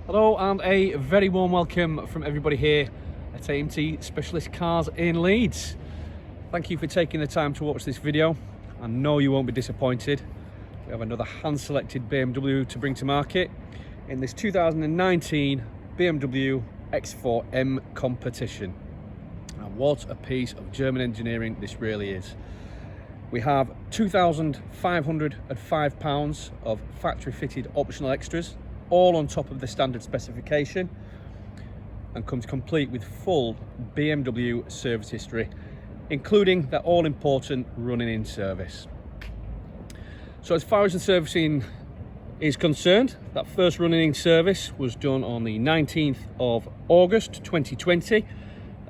Hello and a very warm welcome from everybody here at AMT Specialist Cars in Leeds. Thank you for taking the time to watch this video. I know you won't be disappointed. We have another hand-selected BMW to bring to market in this 2019 BMW X4 M Competition. And what a piece of German engineering this really is. We have £2,505 of factory-fitted optional extras, all on top of the standard specification, and comes complete with full BMW service history, including that all-important running-in service. So as far as the servicing is concerned, that first running-in service was done on the 19th of August 2020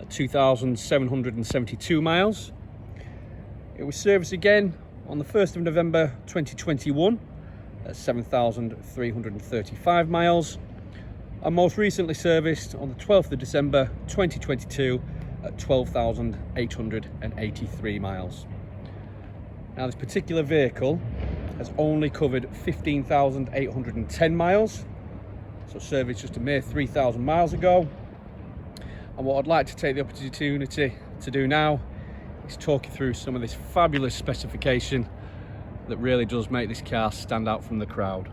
at 2,772 miles. It was serviced again on the 1st of November 2021 at 7,335 miles, and most recently serviced on the 12th of December 2022 at 12,883 miles. Now, this particular vehicle has only covered 15,810 miles, so serviced just a mere 3,000 miles ago. And what I'd like to take the opportunity to do now is talk you through some of this fabulous specification that really does make this car stand out from the crowd.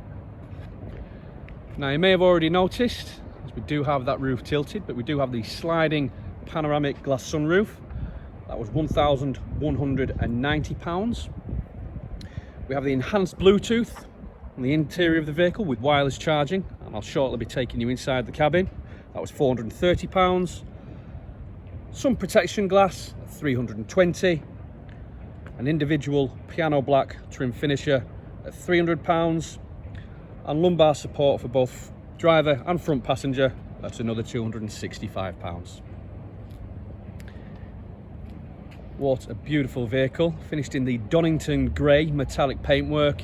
Now, you may have already noticed, as we do have that roof tilted, but we do have the sliding panoramic glass sunroof. That was £1,190. We have the enhanced Bluetooth on the interior of the vehicle with wireless charging, and I'll shortly be taking you inside the cabin. That was £430. Sun protection glass, £320. An individual piano black trim finisher at £300, and lumbar support for both driver and front passenger, that's another £265. What a beautiful vehicle, finished in the Donington grey metallic paintwork.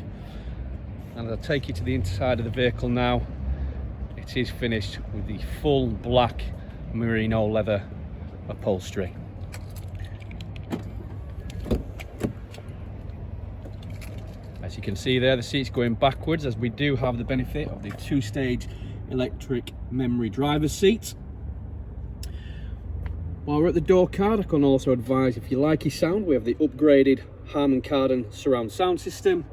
And I'll take you to the inside of the vehicle now. It is finished with the full black Merino leather upholstery. As you can see there, the seat's going backwards, as we do have the benefit of the two-stage electric memory driver's seat. While we're at the door card, I can also advise, if you like your sound, we have the upgraded Harman Kardon surround sound system.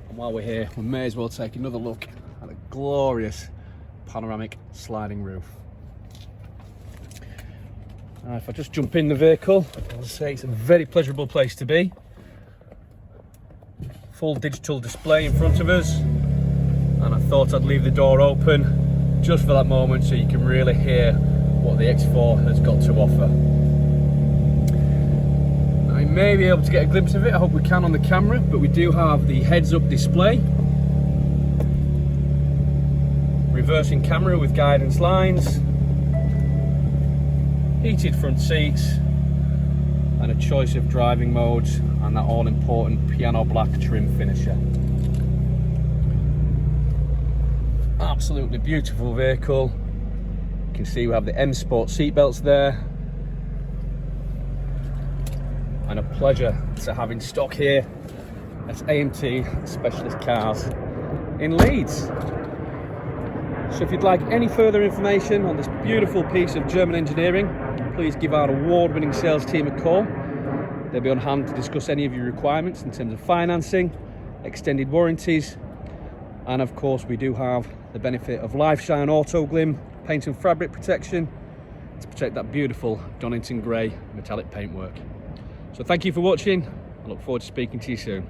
And while we're here, we may as well take another look at the glorious panoramic sliding roof. Now, if I just jump in the vehicle, I'll say it's a very pleasurable place to be. Full digital display in front of us, and I thought I'd leave the door open just for that moment so you can really hear what the X4 has got to offer. Now, you may be able to get a glimpse of it, I hope we can on the camera, but we do have the heads-up display, reversing camera with guidance lines, heated front seats, and a choice of driving modes, and that all-important piano black trim finisher. Absolutely beautiful vehicle. You can see we have the M Sport seat belts there, and a pleasure to have in stock here at AMT Specialist Cars in Leeds. So if you'd like any further information on this beautiful piece of German engineering, please give our award-winning sales team a call. They'll be on hand to discuss any of your requirements in terms of financing, extended warranties, and of course we do have the benefit of Life Shine Auto Glim paint and fabric protection to protect that beautiful Donington grey metallic paintwork. So thank you for watching. I look forward to speaking to you soon.